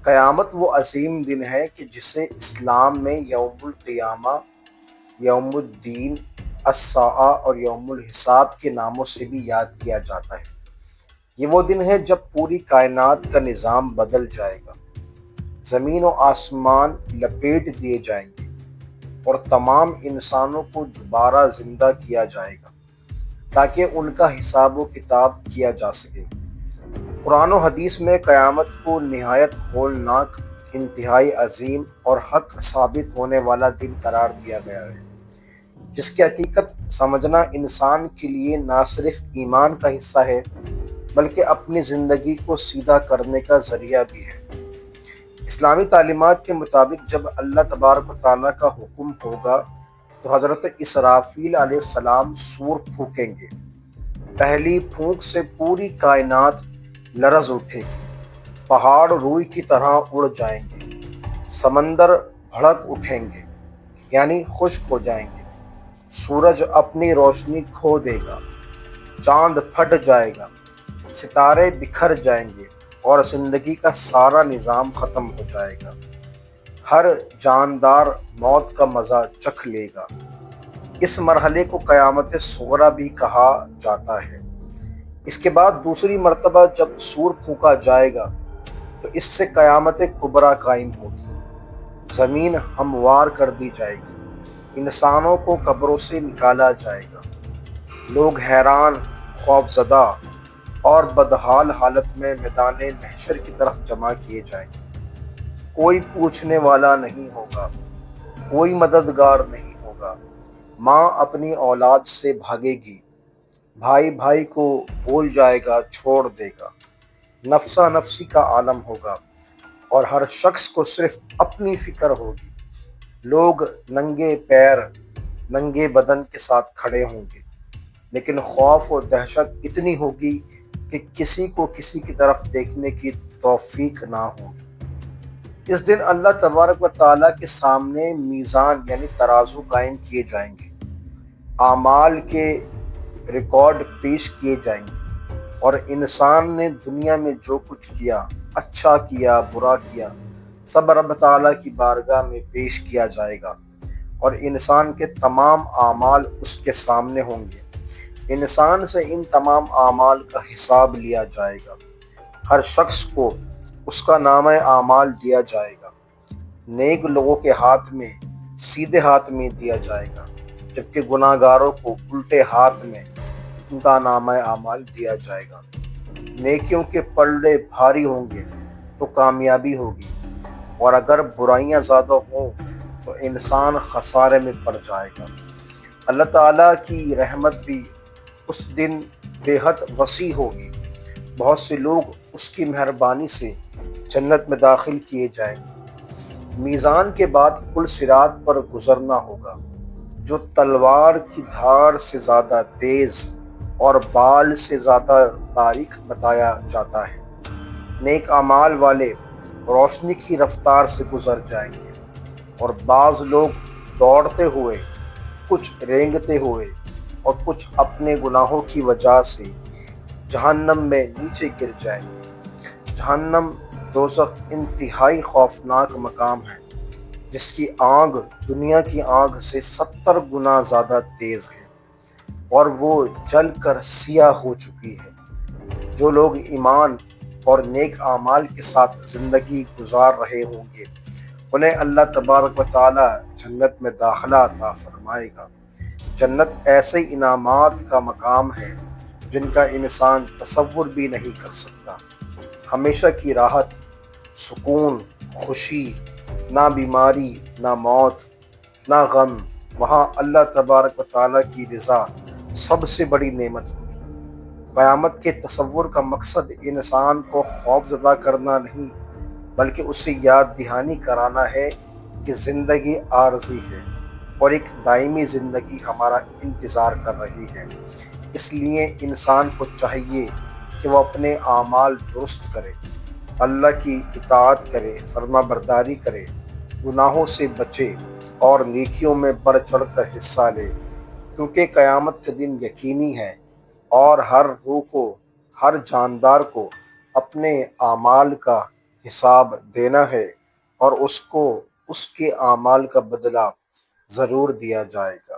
قیامت وہ عظیم دن ہے کہ جسے اسلام میں یوم القیامہ، یوم الدین، الساعہ اور یوم الحساب کے ناموں سے بھی یاد کیا جاتا ہے۔ یہ وہ دن ہے جب پوری کائنات کا نظام بدل جائے گا، زمین و آسمان لپیٹ دیے جائیں گے اور تمام انسانوں کو دوبارہ زندہ کیا جائے گا تاکہ ان کا حساب و کتاب کیا جا سکے۔ قرآن و حدیث میں قیامت کو نہایت ہولناک، انتہائی عظیم اور حق ثابت ہونے والا دن قرار دیا گیا ہے، جس کی حقیقت سمجھنا انسان کے لیے نہ صرف ایمان کا حصہ ہے بلکہ اپنی زندگی کو سیدھا کرنے کا ذریعہ بھی ہے۔ اسلامی تعلیمات کے مطابق جب اللہ تبارک و تعالیٰ کا حکم ہوگا تو حضرت اسرافیل علیہ السلام سور پھونکیں گے۔ پہلی پھونک سے پوری کائنات لرز اٹھے گی، پہاڑ روئی کی طرح اڑ جائیں گے، سمندر بھڑک اٹھیں گے یعنی خشک ہو جائیں گے، سورج اپنی روشنی کھو دے گا، چاند پھٹ جائے گا، ستارے بکھر جائیں گے اور زندگی کا سارا نظام ختم ہو جائے گا۔ ہر جاندار موت کا مزہ چکھ لے گا۔ اس مرحلے کو قیامت صغریٰ بھی کہا جاتا ہے۔ اس کے بعد دوسری مرتبہ جب سور پھونکا جائے گا تو اس سے قیامت کبریٰ قائم ہوگی۔ زمین ہموار کر دی جائے گی، انسانوں کو قبروں سے نکالا جائے گا، لوگ حیران، خوفزدہ اور بدحال حالت میں میدان محشر کی طرف جمع کیے جائیں گے۔ کوئی پوچھنے والا نہیں ہوگا، کوئی مددگار نہیں ہوگا۔ ماں اپنی اولاد سے بھاگے گی، بھائی بھائی کو بھول جائے گا، چھوڑ دے گا۔ نفسا نفسی کا عالم ہوگا اور ہر شخص کو صرف اپنی فکر ہوگی۔ لوگ ننگے پیر، ننگے بدن کے ساتھ کھڑے ہوں گے، لیکن خوف و دہشت اتنی ہوگی کہ کسی کو کسی کی طرف دیکھنے کی توفیق نہ ہوگی۔ اس دن اللہ تبارک و تعالیٰ کے سامنے میزان یعنی ترازو قائم کیے جائیں گے، اعمال کے ریکارڈ پیش کیے جائیں گے اور انسان نے دنیا میں جو کچھ کیا، اچھا کیا، برا کیا، سب رب تعالیٰ کی بارگاہ میں پیش کیا جائے گا اور انسان کے تمام اعمال اس کے سامنے ہوں گے۔ انسان سے ان تمام اعمال کا حساب لیا جائے گا۔ ہر شخص کو اس کا نامہ اعمال دیا جائے گا۔ نیک لوگوں کے ہاتھ میں سیدھے ہاتھ میں دیا جائے گا، جبکہ گناہ گاروں کو الٹے ہاتھ میں ان کا نامہ اعمال دیا جائے گا۔ نیکیوں کے پلڑے بھاری ہوں گے تو کامیابی ہوگی، اور اگر برائیاں زیادہ ہوں تو انسان خسارے میں پڑ جائے گا۔ اللہ تعالیٰ کی رحمت بھی اس دن بے حد وسیع ہوگی۔ بہت سے لوگ اس کی مہربانی سے جنت میں داخل کیے جائیں گے۔ میزان کے بعد پل صراط پر گزرنا ہوگا، جو تلوار کی دھار سے زیادہ تیز اور بال سے زیادہ باریک بتایا جاتا ہے۔ نیک اعمال والے روشنی کی رفتار سے گزر جائیں گے اور بعض لوگ دوڑتے ہوئے، کچھ رینگتے ہوئے اور کچھ اپنے گناہوں کی وجہ سے جہنم میں نیچے گر جائیں گے۔ جہنم دوزخ انتہائی خوفناک مقام ہے، جس کی آگ دنیا کی آگ سے 70 گنا زیادہ تیز ہے اور وہ جل کر سیاہ ہو چکی ہے۔ جو لوگ ایمان اور نیک اعمال کے ساتھ زندگی گزار رہے ہوں گے، انہیں اللہ تبارک و تعالی جنت میں داخلہ عطا فرمائے گا۔ جنت ایسے انعامات کا مقام ہے جن کا انسان تصور بھی نہیں کر سکتا۔ ہمیشہ کی راحت، سکون، خوشی، نہ بیماری، نہ موت، نہ غم۔ وہاں اللہ تبارک و تعالیٰ کی رضا سب سے بڑی نعمت ہوگی۔ قیامت کے تصور کا مقصد انسان کو خوف زدہ کرنا نہیں، بلکہ اسے یاد دہانی کرانا ہے کہ زندگی عارضی ہے اور ایک دائمی زندگی ہمارا انتظار کر رہی ہے۔ اس لیے انسان کو چاہیے کہ وہ اپنے اعمال درست کرے، اللہ کی اطاعت کرے، فرما برداری کرے، گناہوں سے بچے اور نیکیوں میں بڑھ چڑھ کر حصہ لے، کیونکہ قیامت کا دن یقینی ہے اور ہر روح کو، ہر جاندار کو اپنے اعمال کا حساب دینا ہے اور اس کو اس کے اعمال کا بدلہ ضرور دیا جائے گا۔